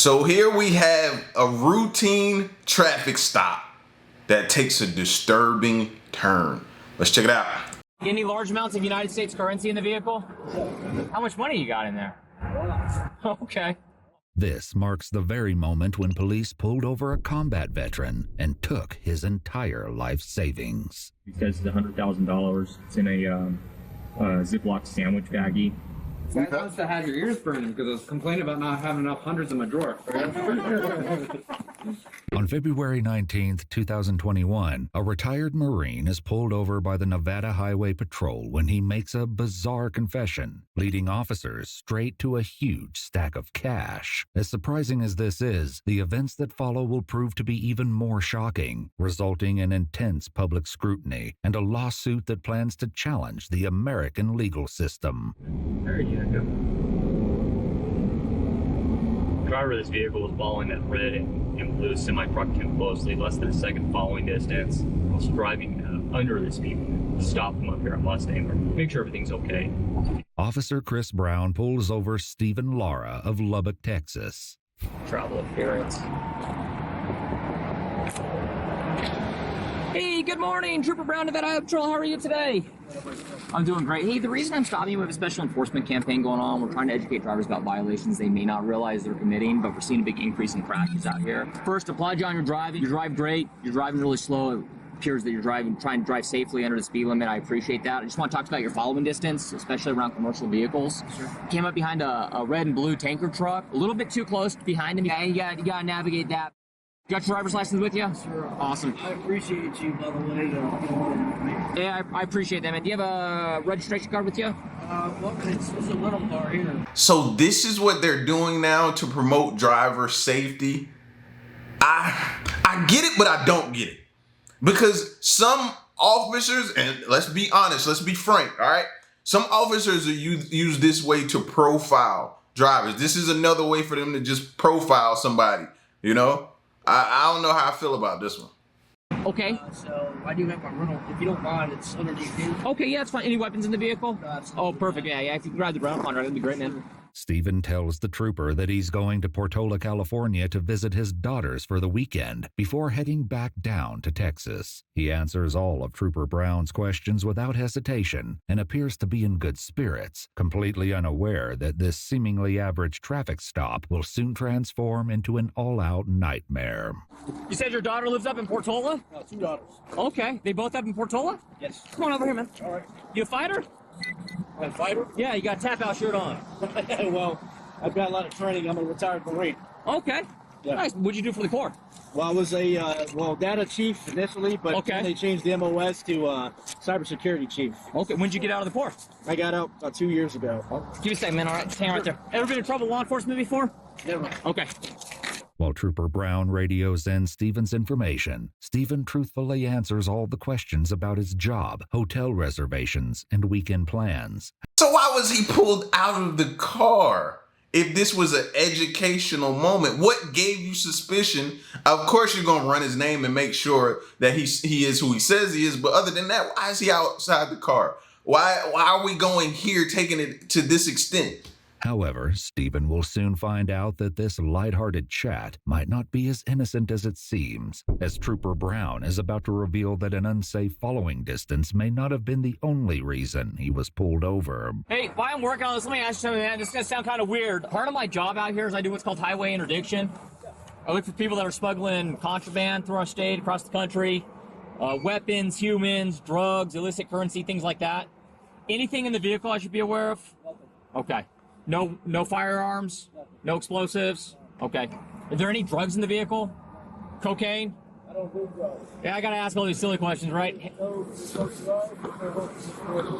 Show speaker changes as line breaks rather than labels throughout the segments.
So here we have a routine traffic stop that takes a disturbing turn. Let's check it out.
Any large amounts of United States currency in the vehicle? How much money you got in there? Okay.
This marks the very moment when police pulled over a combat veteran and took his entire life savings.
He says it's $100,000. It's in a Ziploc sandwich baggie.
That must have had your ears burning because I was complaining about not having enough hundreds in my drawer.
On February 19, 2021, a retired Marine is pulled over by the Nevada Highway Patrol when he makes a bizarre confession, leading officers straight to a huge stack of cash. As surprising as this is, the events that follow will prove to be even more shocking, resulting in intense public scrutiny and a lawsuit that plans to challenge the American legal system.
There you go. The driver of this vehicle was following that red and blue semi-truck too closely, less than a second following distance. I was driving under the speed limit to stop him up here at Mustang or make sure everything's okay.
Officer Chris Brown pulls over Stephen Lara of Lubbock, Texas.
Travel appearance.
Hey, good morning, Trooper Brown, Nevada Highway Patrol. How are you today? I'm doing great. Hey, the reason I'm stopping you, we have a special enforcement campaign going on. We're trying to educate drivers about violations they may not realize they're committing, but we're seeing a big increase in crashes out here. First, applaud you on your driving. You drive great. You're driving really slow. It appears that you're trying to drive safely under the speed limit. I appreciate that. I just want to talk about your following distance, especially around commercial vehicles. Sure. Came up behind a red and blue tanker truck, a little bit too close behind him. You gotta navigate that. Got your driver's license with you? Sure. Awesome.
I appreciate you, by the way.
Yeah, I appreciate that, man. Do you have a registration card with you?
Well, it's a little bar here.
So this is what they're doing now to promote driver safety. I get it, but I don't get it. Because some officers, and let's be honest, let's be frank, all right? Some officers use this way to profile drivers. This is another way for them to just profile somebody, you know? I don't know how I feel about this one.
Okay.
So I do have my rental. If you don't mind, it's underneath here.
Okay, yeah, that's fine. Any weapons in the vehicle? Oh, perfect. Yeah, if you can grab the ground monitor, that'd be great, man.
Stephen tells the trooper that he's going to Portola, California to visit his daughters for the weekend before heading back down to Texas. He answers all of Trooper Brown's questions without hesitation and appears to be in good spirits, completely unaware that this seemingly average traffic stop will soon transform into an all-out nightmare.
You said your daughter lives up in Portola?
No, 2 daughters.
Okay, they both up in Portola?
Yes.
Come on over here, man.
All right.
You a fighter?
A fighter?
Yeah, you got a tap-out shirt on.
Well, I've got a lot of training. I'm a retired Marine.
Okay.
Yeah.
Nice. What'd you do for the Corps?
Well, I was a data chief initially, but then they changed the MOS to cybersecurity chief.
Okay. When'd you get out of the Corps?
I got out about 2 years ago.
Give me a second, man. All right, just hang right there. Ever been in trouble with law enforcement before?
Never.
Okay.
While Trooper Brown radios in Stephen's information, Stephen truthfully answers all the questions about his job, hotel reservations, and weekend plans.
So why was he pulled out of the car? If this was an educational moment, what gave you suspicion? Of course, you're going to run his name and make sure that he is who he says he is. But other than that, why is he outside the car? Why are we going here, taking it to this extent?
However, Stephen will soon find out that this lighthearted chat might not be as innocent as it seems, as Trooper Brown is about to reveal that an unsafe following distance may not have been the only reason he was pulled over.
Hey, while I'm working on this, let me ask you something, man. This is going to sound kind of weird. Part of my job out here is I do what's called highway interdiction. I look for people that are smuggling contraband through our state, across the country, weapons, humans, drugs, illicit currency, things like that. Anything in the vehicle I should be aware of? Okay. No firearms? No explosives? Okay. Is there any drugs in the vehicle? Cocaine?
I don't do drugs.
Yeah, I gotta ask all these silly questions, right?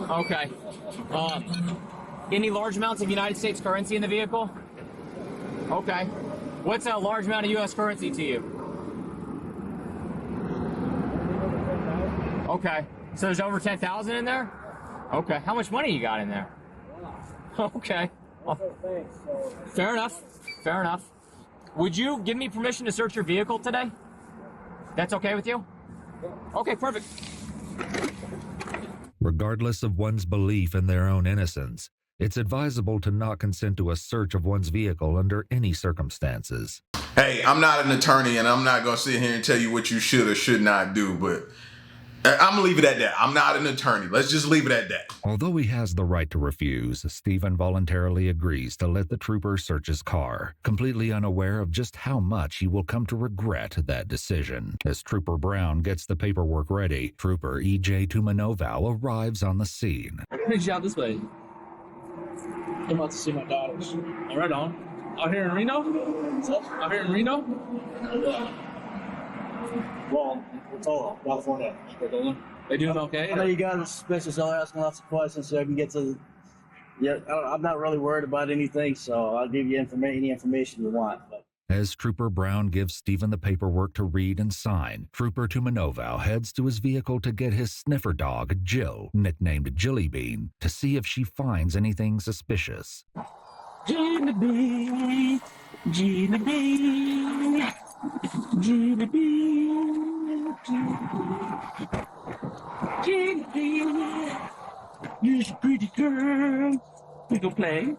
Okay. Any large amounts of United States currency in the vehicle? Okay. What's a large amount of U.S. currency to you? Okay. So there's over 10,000 in there? Okay. How much money you got in there? Okay. Fair enough. Fair enough. Would you give me permission to search your vehicle today? That's okay with you? Okay, perfect.
Regardless of one's belief in their own innocence, It's advisable to not consent to a search of one's vehicle under any circumstances.
Hey, I'm not an attorney, and I'm not going to sit here and tell you what you should or should not do, but I'm going to leave it at that. I'm not an attorney. Let's just leave it at that.
Although he has the right to refuse, Stephen voluntarily agrees to let the trooper search his car, completely unaware of just how much he will come to regret that decision. As Trooper Brown gets the paperwork ready, Trooper E.J. Tumanoval arrives on the scene.
Reach out this way.
I'm about to see my daughters.
All right, on. Out here in Reno? Out here in Reno?
Well, Portola, California.
They doing okay?
I know you guys are suspicious. Y'all are asking lots of questions so I can get to. Yeah, I'm not really worried about anything, so I'll give you any information you want. But.
As Trooper Brown gives Stephen the paperwork to read and sign, Trooper Tumanoval heads to his vehicle to get his sniffer dog, Jill, nicknamed Jillybean, to see if she finds anything suspicious.
Jillybean, Jillybean, Jillybean, Jillybean, you're a pretty girl. We go play.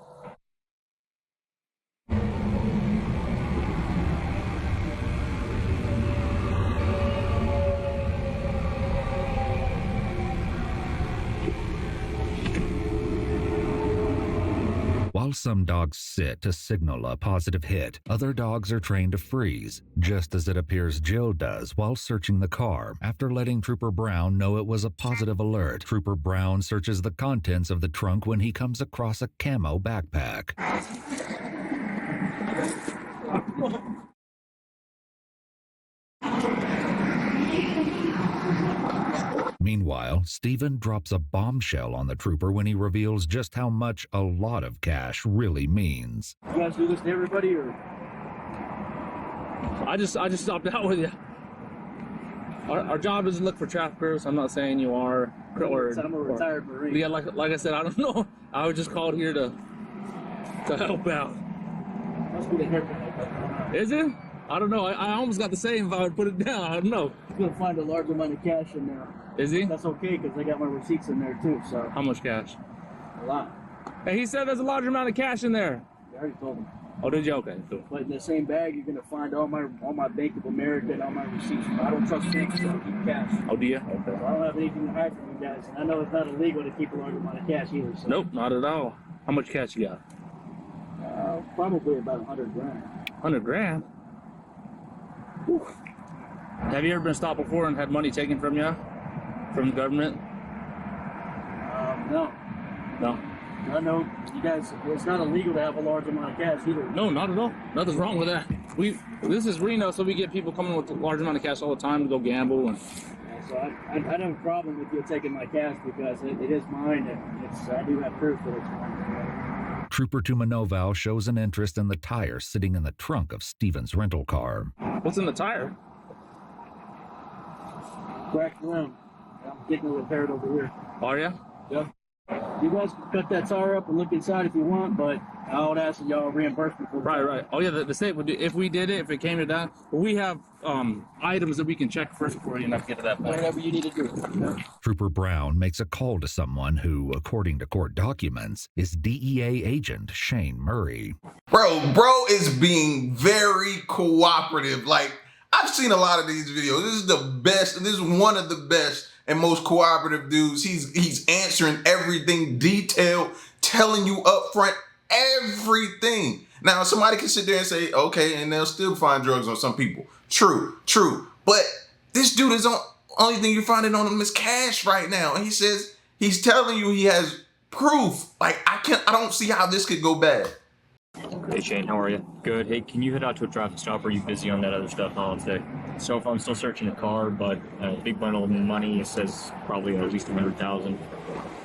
While some dogs sit to signal a positive hit, other dogs are trained to freeze, just as it appears Jill does while searching the car. After letting Trooper Brown know it was a positive alert, Trooper Brown searches the contents of the trunk when he comes across a camo backpack. Meanwhile, Stephen drops a bombshell on the trooper when he reveals just how much a lot of cash really means.
You guys do this to everybody, or?
I just stopped out with you. Our job is to look for traffickers. I'm not saying you are.
I'm a retired Marine.
Yeah, like I said, I don't know. I was just called here to help out.
Must be the haircut.
Is it? I don't know. I almost got the same if I would put it down. I don't know.
He's gonna find a large amount of cash in there.
Is he?
That's okay, because I got my receipts in there too, so.
How much cash?
A lot.
Hey, he said there's a large amount of cash in there.
I already told him.
Oh, did you? Okay, cool.
But in the same bag, you're gonna find all my Bank of America and all my receipts. I don't trust banks, so I keep cash.
Oh, do you?
So
Okay.
I don't have anything to hide from you guys. And I know it's not illegal to keep a large amount of cash either. So.
Nope, not at all. How much cash you got?
Probably about 100 grand.
100 grand? Whew. Have you ever been stopped before and had money taken from you? From the government?
No.
No?
I know you guys, it's not illegal to have a large amount of cash either.
No, not at all. Nothing's wrong with that. This is Reno, so we get people coming with a large amount of cash all the time to go gamble. And
So I don't have a problem with you taking my cash because it is mine, and I do have proof that it's mine.
Trooper Tumanoval shows an interest in the tire sitting in the trunk of Stephen's rental car.
what's in the tire?
Cracked rim. I'm getting it repaired over here.
Are you?
Yeah. You guys can cut that tire up and look inside if you want, but I would ask that y'all reimburse me for that.
Right. Oh yeah, the state would do, if we did it, if it came to that. But we have items that we can check first before you get to that point.
Whatever you need to do. Yeah.
Trooper Brown makes a call to someone who, according to court documents, is DEA agent Shane Murray.
Bro is being very cooperative. Like, I've seen a lot of these videos. This is the best. This is one of the best and most cooperative dudes. He's answering everything detailed, telling you up front everything. Now, somebody can sit there and say, okay, and they'll still find drugs on some people. True. But this dude is only thing you're finding on him is cash right now. And he says, he's telling you he has proof. Like, I don't see how this could go bad.
Hey Shane, how are you? Good. Hey, can you head out to a traffic stop? Or are you busy on that other stuff on today? So if I'm still searching a car, but a big bundle of money, it says probably at least 100,000.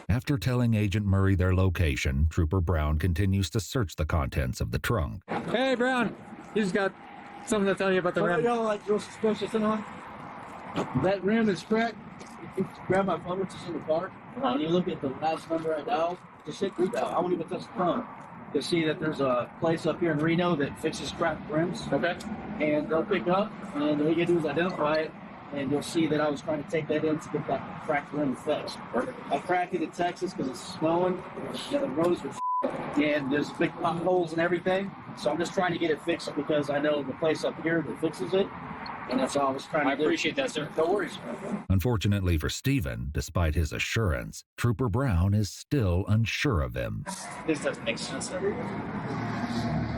After telling Agent Murray their location, Trooper Brown continues to search the contents of the trunk.
Hey, Brown, you just got something to tell you about the rim.
Y'all like real suspicious and all? That rim is cracked. If you grab my phone, which is in the car, and you look at the last number I dialed, just hit redial. I won't even touch the phone. You'll see that there's a place up here in Reno that fixes cracked rims.
Okay.
And they'll pick up, and all you gotta do is identify it, and you'll see that I was trying to take that in to get that cracked rim fixed. I cracked it in Texas because it's snowing, and the roads were and there's big potholes and everything. So I'm just trying to get it fixed because I know the place up here that fixes it, and that's all I was trying to do.
I appreciate that, sir.
No worries.
Unfortunately for Stephen, despite his assurance, Trooper Brown is still unsure of him.
This doesn't make sense.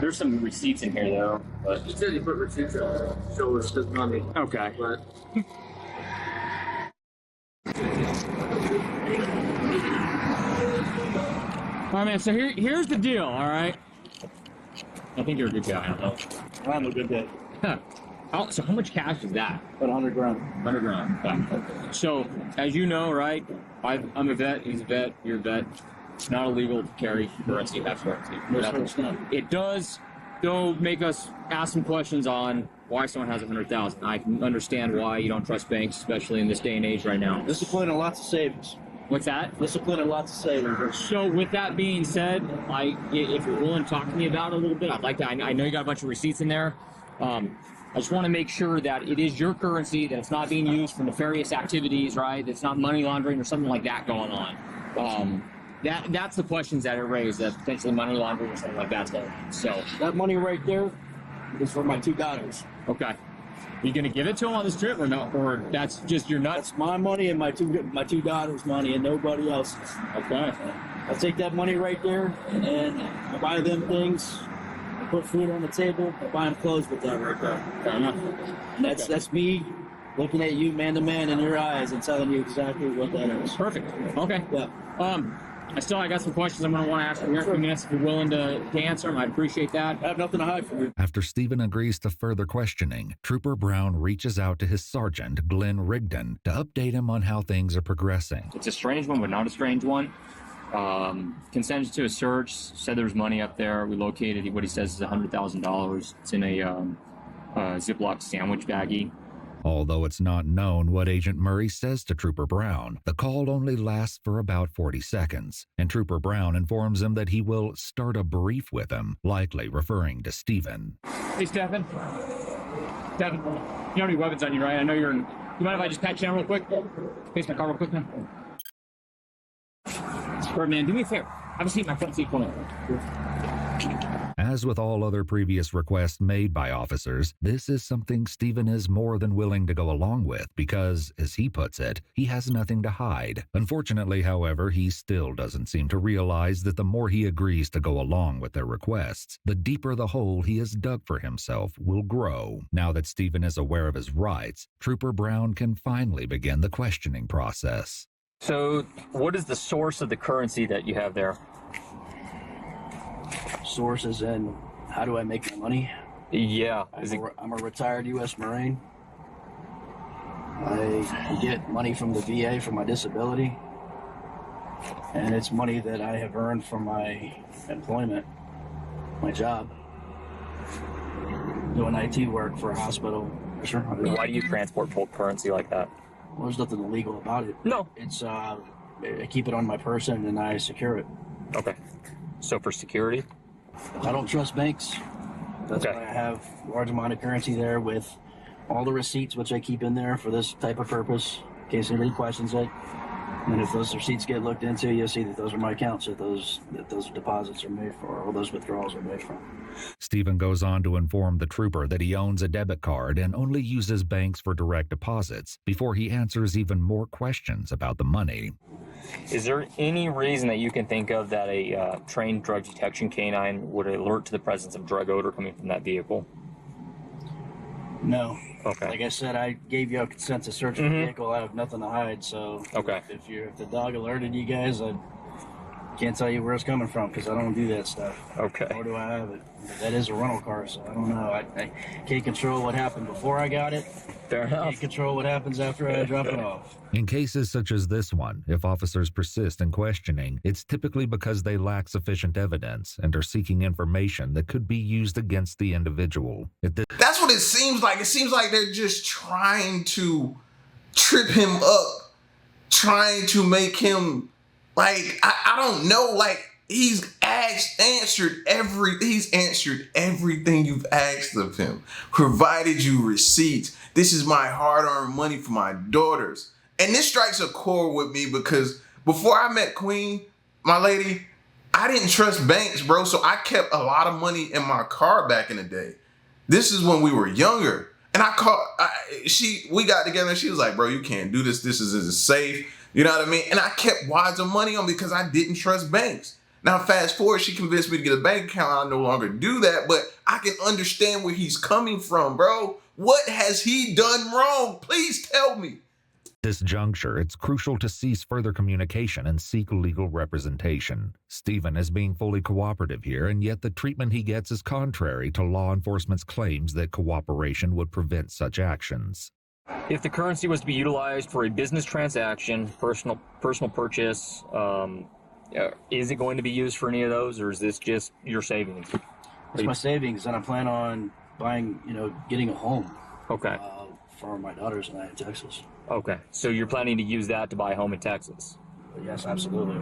There's some receipts in here, though. But
You said you put receipts on, so it's just money.
okay.
But
All right, man. So here's the deal. All right. I think you're a good guy. I don't know.
I'm a good day.
Huh. So how much cash is that?
About 100 grand.
100 grand. Yeah. So as you know, right? I'm a vet. He's a vet. You're a vet. It's not illegal to carry currency. That's currency. It does, though, make us ask some questions on why someone has 100,000. I can understand why you don't trust banks, especially in this day and age right now.
Discipline and lots of savings.
What's that?
Discipline and lots of savings.
So with that being said, if you're willing to talk to me about it a little bit, I'd like to. I know you got a bunch of receipts in there. I just want to make sure that it is your currency, that it's not being used for nefarious activities, right? That it's not money laundering or something like that going on. That's the questions that are raised, that potentially money laundering or something like that's going on. So
That money right there is for my 2 daughters.
okay, you gonna give it to them on this trip or no? Or that's just your nuts?
That's my money and my two daughters' money and nobody else's.
Okay.
I take that money right there and I buy them things. I put food on the table. I buy them clothes with that right there.
Fair enough.
That's me looking at you man to man in your eyes and telling you exactly what that is.
Perfect. Okay.
Yeah.
I got some questions I'm going to want to ask you here in a few minutes. If you're willing to answer them, I'd appreciate that.
I have nothing to hide from you.
After Stephen agrees to further questioning, Trooper Brown reaches out to his sergeant, Glenn Rigdon, to update him on how things are progressing.
It's a strange one, but not a strange one. Consented to a search, said there was money up there. We located what he says is $100,000. It's in a Ziploc sandwich baggie.
Although it's not known what Agent Murray says to Trooper Brown, the call only lasts for about 40 seconds, and Trooper Brown informs him that he will start a brief with him, likely referring to Stephen.
Hey, Stephen. Stephen, you don't have any weapons on you, right? I know you're in... You mind if I just pat you down real quick? Face my car real quick, man. Bird, man, do me a favor. Have a seat in my front seat for me.
As with all other previous requests made by officers, this is something Stephen is more than willing to go along with because, as he puts it, he has nothing to hide. Unfortunately, however, he still doesn't seem to realize that the more he agrees to go along with their requests, the deeper the hole he has dug for himself will grow. Now that Stephen is aware of his rights, Trooper Brown can finally begin the questioning process.
So, what is the source of the currency that you have there?
Sources and how do I make my money?
Yeah.
I'm a retired U.S. Marine. I get money from the VA for my disability. And it's money that I have earned from my employment, my job. Doing IT work for a hospital. Sure.
Why do you transport currency like that?
Well, there's nothing illegal about it.
No.
It's, I keep it on my person and I secure it.
Okay. So for security?
I don't trust banks. That's
Okay.
why I have a large amount of currency there with all the receipts, which I keep in there for this type of purpose, in case anybody questions it. And if those receipts get looked into, you'll see that those are my accounts that those deposits are made for, or those withdrawals are made from.
Stephen goes on to inform the trooper that he owns a debit card and only uses banks for direct deposits before he answers even more questions about the money.
Is there any reason that you can think of that a trained drug detection canine would alert to the presence of drug odor coming from that vehicle?
No.
Okay.
Like I said, I gave you a consent to search the vehicle. I have nothing to hide. So
Okay.
if the dog alerted you guys, I can't tell you where it's coming from because I don't do that stuff.
Okay.
Nor do I have it. That is a rental car, so I don't know. I can't control what happened before I got it.
Fair enough.
Can't control what happens after I drop it off.
In cases such as this one, if officers persist in questioning, it's typically because they lack sufficient evidence and are seeking information that could be used against the individual.
That's what it seems like. It seems like they're just trying to trip him up, trying to make him like, I don't know, like he's answered everything you've asked of him, provided you receipts. This is my hard-earned money for my daughters. And this strikes a chord with me because before I met Queen, my lady, I didn't trust banks, bro. So I kept a lot of money in my car back in the day. This is when we were younger. And we got together and she was like, bro, you can't do this. This isn't safe. You know what I mean? And I kept wads of money on because I didn't trust banks. Now, fast forward, she convinced me to get a bank account. I no longer do that, but I can understand where he's coming from, bro. What has he done wrong? Please tell me.
This juncture, it's crucial to cease further communication and seek legal representation. Stephen is being fully cooperative here, and yet the treatment he gets is contrary to law enforcement's claims that cooperation would prevent such actions.
If the currency was to be utilized for a business transaction, personal purchase, is it going to be used for any of those, or is this just your savings?
It's my savings, and I plan on buying, getting a home.
Okay.
For my daughters and I in Texas.
Okay, so you're planning to use that to buy a home in Texas?
Yes, absolutely.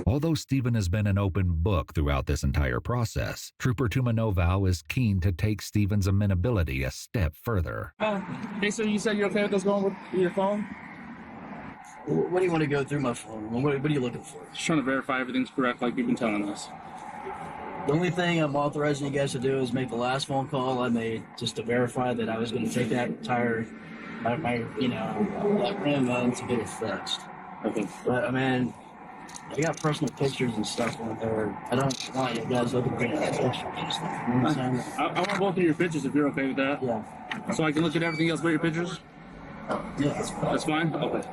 Although Stephen has been an open book throughout this entire process, Trooper Tumanovow is keen to take Stephen's amenability a step further.
Hey, so you said you're okay with us going with your phone?
What do you want to go through my phone? What are you looking for?
Just trying to verify everything's correct like you've been telling us.
The only thing I'm authorizing you guys to do is make the last phone call I made just to verify that I was going to take that tire, that rim to get it fixed.
Okay.
But, I got personal pictures and stuff on there. I don't want you guys looking at the pictures and stuff. You know what I'm saying?
I want to go through your pictures if you're okay with that.
Yeah.
So I can look at everything else but your pictures?
Yeah, that's fine.
That's fine? Okay.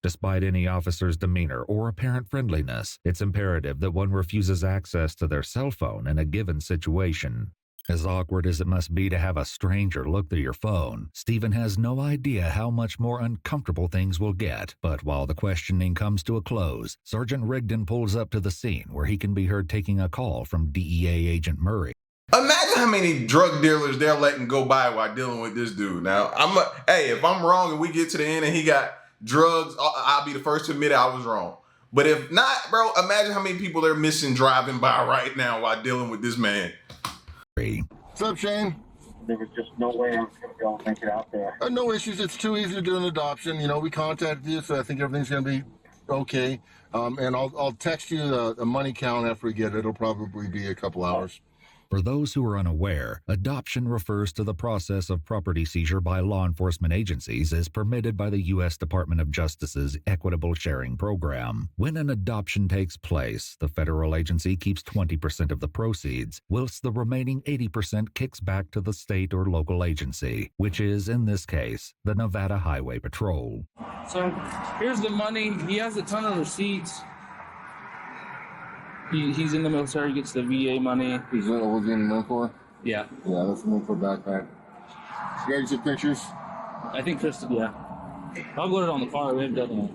Despite any officer's demeanor or apparent friendliness, it's imperative that one refuses access to their cell phone in a given situation. As awkward as it must be to have a stranger look through your phone, Stephen has no idea how much more uncomfortable things will get. But while the questioning comes to a close, Sergeant Rigdon pulls up to the scene where he can be heard taking a call from DEA Agent Murray.
Imagine how many drug dealers they're letting go by while dealing with this dude. Now, if I'm wrong and we get to the end and he got drugs, I'll be the first to admit I was wrong. But if not, bro, imagine how many people they're missing driving by right now while dealing with this man.
What's up, Shane?
There was just no way I was going to be able to make it out there.
No issues. It's too easy to do an adoption. We contacted you, so I think everything's going to be okay. And I'll text you the money count after we get it. It'll probably be a couple hours.
For those who are unaware, adoption refers to the process of property seizure by law enforcement agencies as permitted by the U.S. Department of Justice's Equitable Sharing Program. When an adoption takes place, the federal agency keeps 20% of the proceeds, whilst the remaining 80% kicks back to the state or local agency, which is, in this case, the Nevada Highway Patrol.
So here's the money. He has a ton of receipts. He's in the military, gets the VA money.
Is that what we're in the for?
Yeah.
Yeah, that's the for backpack. You guys get pictures?
I think Kristen, yeah. I'll put it on the car. We haven't done that.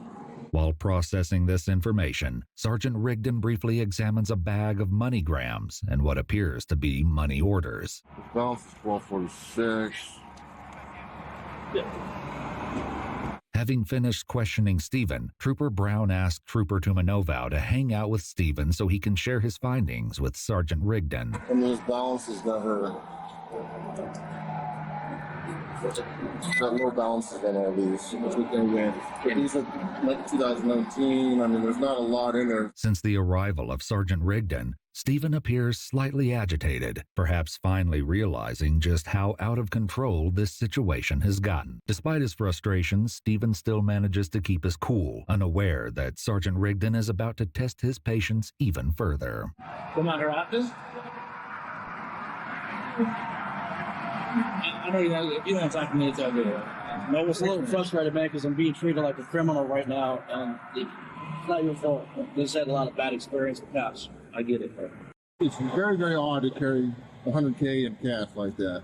While processing this information, Sergeant Rigdon briefly examines a bag of moneygrams and what appears to be money orders.
Balance 1246.
Yeah.
Having finished questioning Stephen, Trooper Brown asked Trooper Tumanovow to hang out with Stephen so he can share his findings with Sergeant Rigdon.
And this balance is got her. Got no balances on all these. These are like 2019. There's not a lot in there.
Since the arrival of Sergeant Rigdon, Stephen appears slightly agitated, perhaps finally realizing just how out of control this situation has gotten. Despite his frustrations, Stephen still manages to keep his cool, unaware that Sergeant Rigdon is about to test his patience even further.
Come on, Raptors. I know if you don't talk to me, it's all good.
I was a little frustrated, man, because I'm being treated like a criminal right now, and it's not your fault. This had a lot of bad experience in the past. I get it, bro.
It's very, very odd to carry $100K in cash like that.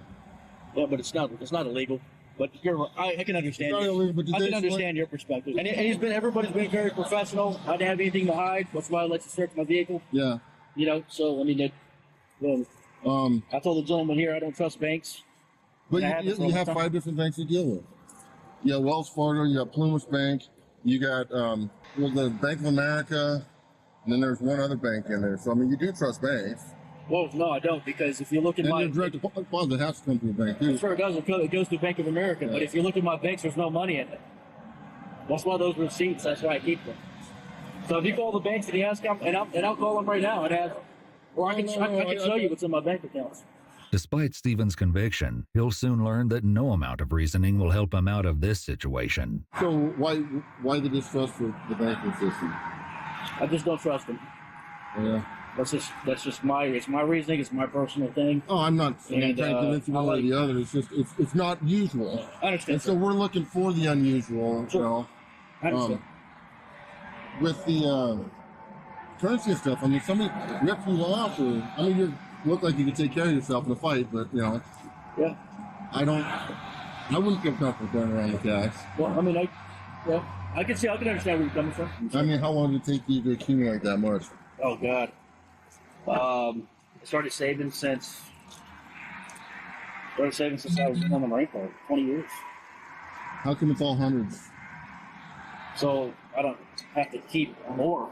Yeah, but it's not illegal. But I can understand.
Not illegal, but
I can understand your perspective. And everybody's been very professional. I didn't have anything to hide. That's why I let you search my vehicle.
Yeah.
So I told the gentleman here I don't trust banks.
But you have 5 different banks to deal with. You got Wells Fargo, you got Plumas Bank, you got the Bank of America, and then there's one other bank in there. So you do trust banks.
Well, no, I don't, because if you look at my
direct deposit has to come to a bank too.
Sure, it does. It goes to Bank of America. Yeah. But if you look at my banks, there's no money in it. That's why those receipts. That's why I keep them.
Yeah.
But if you look at my banks, there's no money in it. But if you look at my banks, there's no money in it. That's why those receipts. That's why I keep them. That's why those receipts. That's why I keep them. So if you call the banks and you ask them, and I'll call them right now and ask, or I can show you what's in my bank accounts.
Despite Stephen's conviction, he'll soon learn that no amount of reasoning will help him out of this situation.
So why the distrust for the banking system?
I just don't trust them.
Yeah.
That's just my reasoning. It's my personal thing.
Oh, I'm not trying to convince you one way or the other. It's just it's not usual.
I understand.
And so we're looking for the unusual.
Sure.
You know,
I understand.
with the currency and stuff. I mean, somebody ripped you off, or I mean, you look like you could take care of yourself in a fight, but you know,
Yeah.
I wouldn't feel comfortable going around with cash.
Well, I mean, I can understand where you're coming from.
I mean, how long did it take you to accumulate that much?
Oh God. I started saving since I was on the Marine Corps, 20 years.
How come it's all hundreds?
So I don't have to keep more.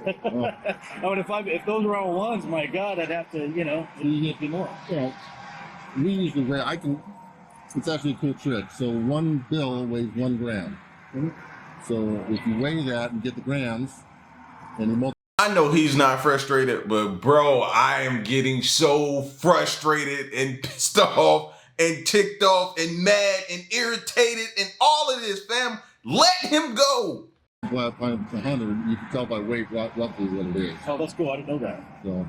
I mean, if those were all ones, my God, I'd have to, get me more.
Yeah. We usually weigh. It's actually a cool trick. So one bill weighs 1 gram.
Mm-hmm.
So if you weigh that and get the grams, and you multiply.
I know he's not frustrated, but bro, I am getting so frustrated and pissed off and ticked off and mad and irritated and all of this, fam. Let him go.
Flat times 100, you can tell by weight roughly what it is.
Oh, that's cool. I didn't know that.
So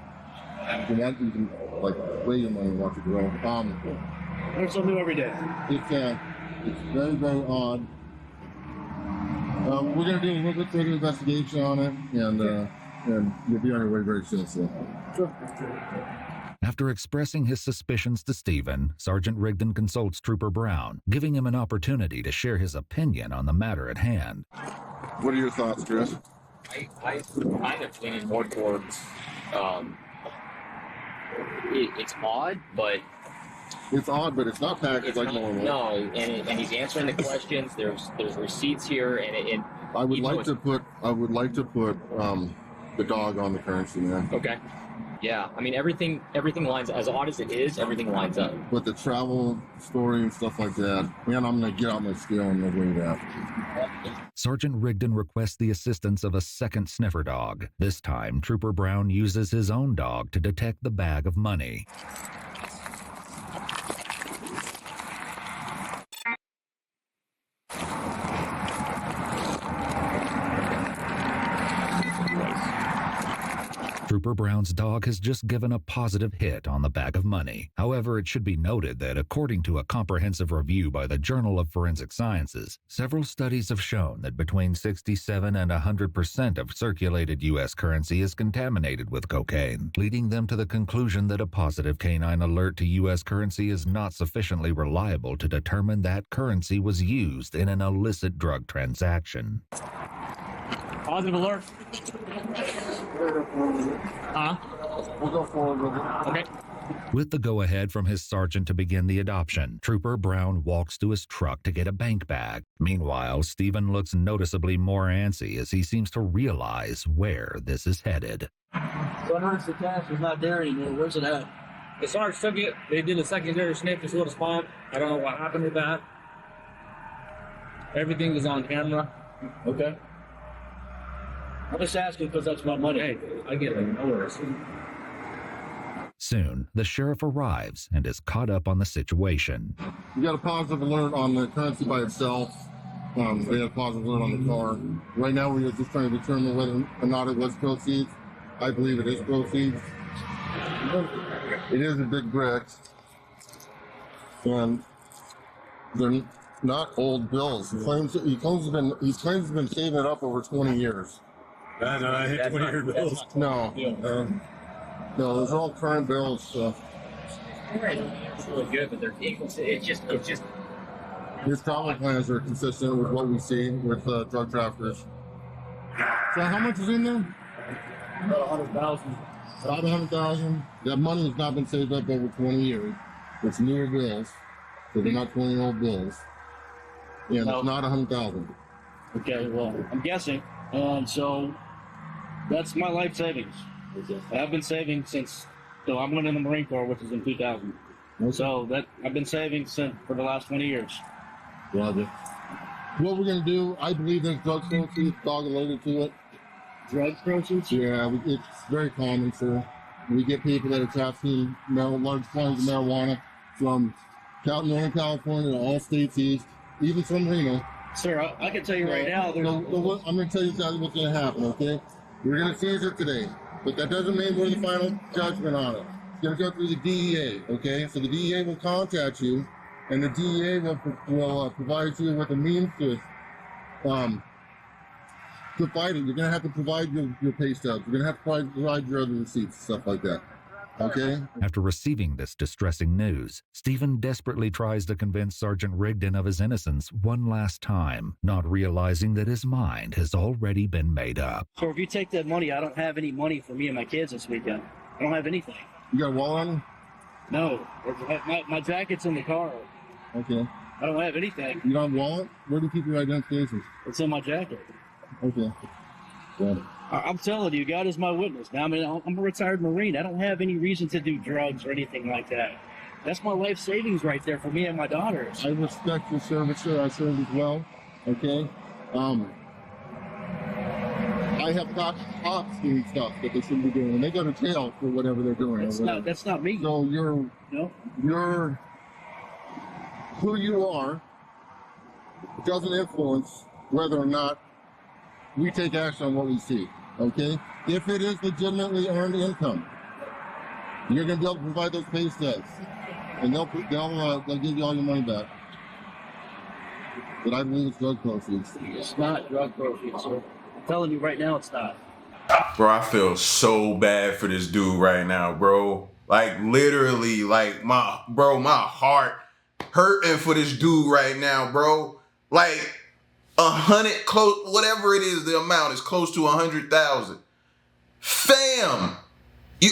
you can like weigh your money and watch it grow.
Learn something new every day.
It's very, very odd. We're gonna do a little bit further investigation on it, and you'll be on your way very soon. So.
Sure.
After expressing his suspicions to Stephen, Sergeant Rigdon consults Trooper Brown, giving him an opportunity to share his opinion on the matter at hand.
What are your thoughts, Chris?
I kind of leaning more towards it's odd, but
it's odd, but it's not packaged like normal.
No, and he's answering the questions. There's receipts here, and
I would like to put the dog on the currency, man.
Okay. Yeah, I mean everything lines, as odd as it is, everything lines up.
But the travel story and stuff like that, man, I'm gonna get out my scale and weigh that.
Sergeant Rigdon requests the assistance of a second sniffer dog. This time, Trooper Brown uses his own dog to detect the bag of money. Trooper Brown's dog has just given a positive hit on the bag of money. However, it should be noted that according to a comprehensive review by the Journal of Forensic Sciences, several studies have shown that between 67 and 100% of circulated U.S. currency is contaminated with cocaine, leading them to the conclusion that a positive canine alert to U.S. currency is not sufficiently reliable to determine that currency was used in an illicit drug transaction.
Positive alert.
We'll go forward with it.
Okay.
With the go-ahead from his sergeant to begin the adoption, Trooper Brown walks to his truck to get a bank bag. Meanwhile, Stephen looks noticeably more antsy as he seems to realize where this is headed.
So notice the cash is not there anymore. Where's it at?
The Sarge took it. They did a secondary sniff, this little spot. I don't know what happened with that. Everything was on camera.
Okay. I'm just asking because that's my money.
Hey, I get like no worries.
Soon, the sheriff arrives and is caught up on the situation.
We got a positive alert on the currency by itself. They had a positive alert on the car. Right now, we're just trying to determine whether or not it was proceeds. I believe it is proceeds. It is a big brick. And they're not old bills. He claims he's been saving it up over 20 years.
No, I hit 20-year bills.
No. No, those are all current bills. So.
It's really good, but they're it's just.
His travel plans are consistent with what we see with drug traffickers. So how much is in there?
About 100,000.
About 100,000. That money has not been saved up over 20 years. It's newer bills, so they're not 20-year-old bills. And it's not 100,000.
Okay, well, I'm guessing. So that's my life savings. I've been saving since I went in the Marine Corps, which is in 2000.
Okay.
So that I've been saving for the last 20 years.
Roger. What we're going to do, I believe there's drug proceeds, dog related to it.
Drug proceeds?
Yeah, it's very common, sir. We get people that are trafficking large quantities of marijuana from Northern California to all states east, even from Reno.
Sir, I can tell you right now,
I'm going to tell you exactly what's going to happen, okay? We're going to seize it today, but that doesn't mean we're the final judgment on it. It's going to go through the DEA, okay? So the DEA will contact you, and the DEA will provide you with a means to fight it. You're going to have to provide your pay stubs. You're going to have to provide your other receipts, stuff like that. Okay?
After receiving this distressing news, Stephen desperately tries to convince Sergeant Rigdon of his innocence one last time, not realizing that his mind has already been made up.
So if you take that money, I don't have any money for me and my kids this weekend. I don't have anything.
You got a wallet on you?
No. My jacket's in the car.
Okay.
I don't have anything.
You don't have a wallet? Where do you keep your identification?
It's in my jacket.
Okay. Got it.
I'm telling you, God is my witness. Now, I mean, I'm a retired Marine. I don't have any reason to do drugs or anything like that. That's my life savings right there for me and my daughters.
I respect your service, sir. I served as well. Okay. I have got cops doing stuff that they shouldn't be doing, and they go to jail for whatever they're doing.
That's not me.
So you're who you are doesn't influence whether or not we take action on what we see. Okay? If it is legitimately earned income, you're going to be able to provide those pay stubs, and they'll give you all your money back. But I believe it's drug proceeds.
It's not drug proceeds, sir. I'm telling you right now, it's not.
Bro, I feel so bad for this dude right now, bro. Like literally, like my heart hurting for this dude right now, bro. Like 100, close, whatever it is, the amount is close to 100,000. Fam,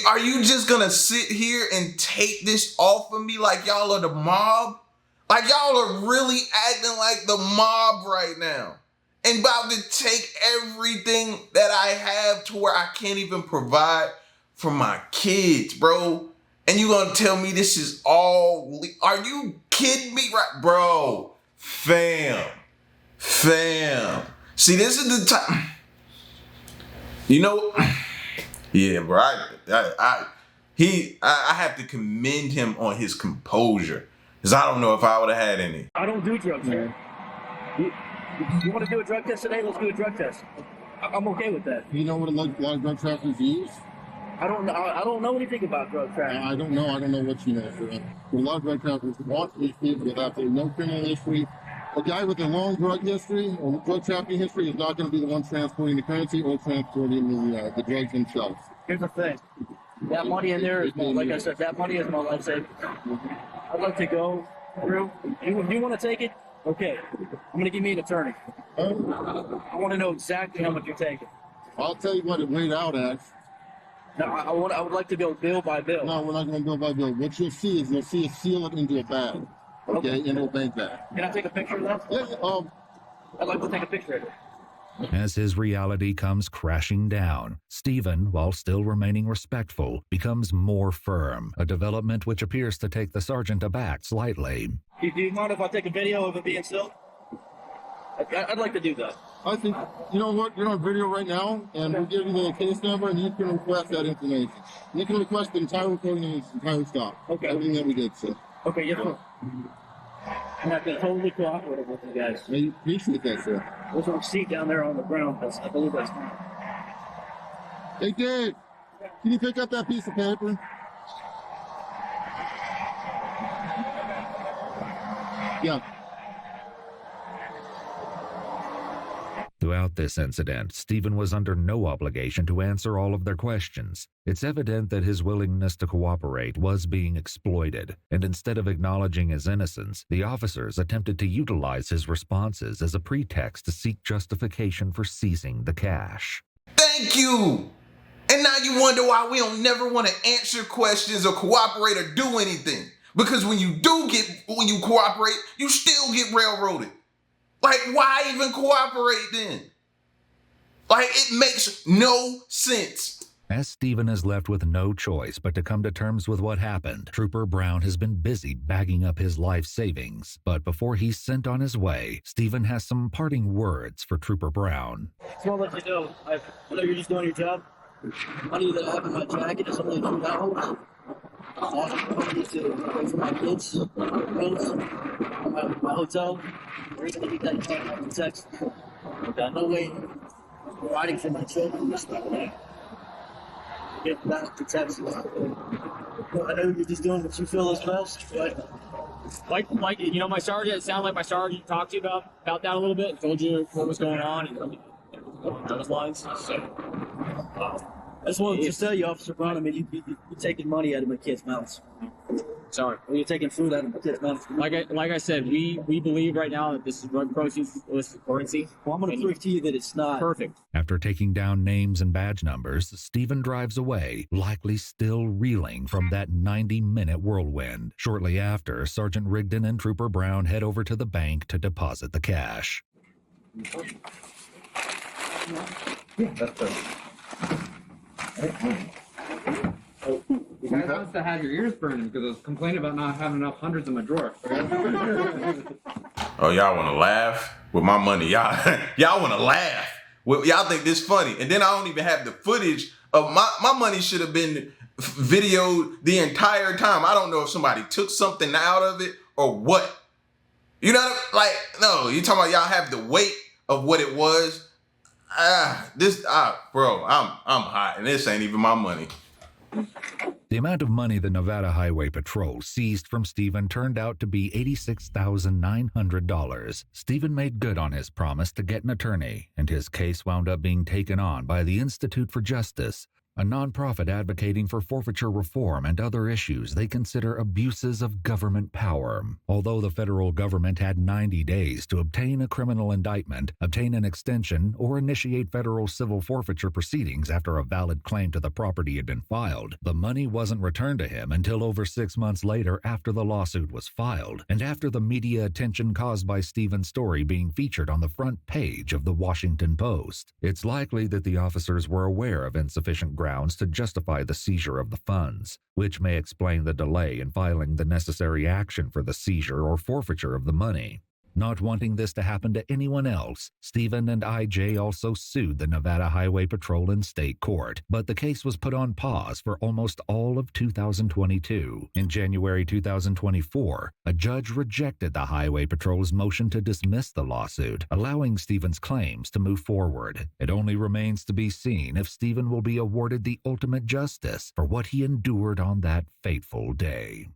are you just gonna sit here and take this off of me like y'all are the mob? Like y'all are really acting like the mob right now and about to take everything that I have to where I can't even provide for my kids, bro. And you gonna tell me this is all, are you kidding me, right? Bro, fam. See, this is the time. You know, yeah, bro. I have to commend him on his composure, because I don't know if I would have had any.
I don't do drugs, man. You want to do a drug test today? Let's do a drug test. I'm okay with that.
You know what a lot of drug traffickers use?
I don't know anything about drug trafficking.
I don't know what you know. Sir. A lot of drug traffickers want these people with absolutely no criminal history. A guy with a long drug history or drug trafficking history is not going to be the one transporting the currency or transporting the drugs themselves.
Here's the thing. That money in there is, like I said, that money is my life savings. I'd like to go through. You want to take it? Okay. I'm going to give me an attorney. I want to know exactly how much you're taking.
I'll tell you what it weighed out at.
No, I would like to go bill by bill.
No, we're not going to bill by bill. What you'll see is us seal it into a bag. Okay, into a bank bag.
Can I take a picture of that?
Yeah,
I'd like to take a picture of it.
As his reality comes crashing down, Stephen, while still remaining respectful, becomes more firm, a development which appears to take the sergeant aback slightly.
Do you mind if I take a video of it being still? I'd like to do that.
I think, you know what, you're on video right now, and we'll give you the case number, and you can request that information. You can request the entire recording and its entire stop.
Okay.
Everything that we did, sir.
Okay, yes, sir. And I've been totally cooperative with you guys.
I appreciate that, sir.
There's a receipt down there on the ground. I believe that's mine.
Hey, Dave, can you pick up that piece of paper? Yeah.
Throughout this incident, Stephen was under no obligation to answer all of their questions. It's evident that his willingness to cooperate was being exploited, and instead of acknowledging his innocence, the officers attempted to utilize his responses as a pretext to seek justification for seizing the cash.
Thank you! And now you wonder why we don't never want to answer questions or cooperate or do anything. Because when you cooperate, you still get railroaded. Like, why even cooperate then? Like, it makes no sense.
As Stephen is left with no choice but to come to terms with what happened, Trooper Brown has been busy bagging up his life savings. But before he's sent on his way, Stephen has some parting words for Trooper Brown.
Just want to let you know, I know you're just doing your job. Money that I have in my jacket is only $2. I have money to pay for my kids, bills, my hotel. The reason I need that contact and text. Got no way providing for my children. Get back to Texas. I know you're just doing what you feel is best, but
Like you know, my sergeant. It sounded like my sergeant talked to you about that a little bit. Told you what was going on and those lines. So
I just wanted to tell you, Officer Brown. I mean, you're taking money out of my kids' mouths.
sorry.
Or you're taking food out of my kids' mouths.
Like I said, we believe right now that this is drug proceeds illicit currency.
Well, I'm going to prove to you that it's not.
Perfect.
After taking down names and badge numbers, Stephen drives away, likely still reeling from that 90-minute whirlwind. Shortly after, Sergeant Rigdon and Trooper Brown head over to the bank to deposit the cash.
The guy wants to have your ears burning because I was complaining about not having enough hundreds in my drawer.
Oh, y'all want to laugh with my money? Y'all want to laugh? Well, y'all think this funny? And then I don't even have the footage of my money. Should have been videoed the entire time. I don't know if somebody took something out of it or what. You know, like, no, you talking about y'all have the weight of what it was. Bro, I'm hot, and this ain't even my money.
The amount of money the Nevada Highway Patrol seized from Stephen turned out to be $86,900. Stephen made good on his promise to get an attorney, and his case wound up being taken on by the Institute for Justice, a nonprofit advocating for forfeiture reform and other issues they consider abuses of government power. Although the federal government had 90 days to obtain a criminal indictment, obtain an extension, or initiate federal civil forfeiture proceedings after a valid claim to the property had been filed, the money wasn't returned to him until over 6 months later after the lawsuit was filed, and after the media attention caused by Stephen's story being featured on the front page of the Washington Post. It's likely that the officers were aware of insufficient grounds to justify the seizure of the funds, which may explain the delay in filing the necessary action for the seizure or forfeiture of the money. Not wanting this to happen to anyone else, Stephen and IJ also sued the Nevada Highway Patrol in state court, but the case was put on pause for almost all of 2022. In January 2024, a judge rejected the Highway Patrol's motion to dismiss the lawsuit, allowing Stephen's claims to move forward. It only remains to be seen if Stephen will be awarded the ultimate justice for what he endured on that fateful day.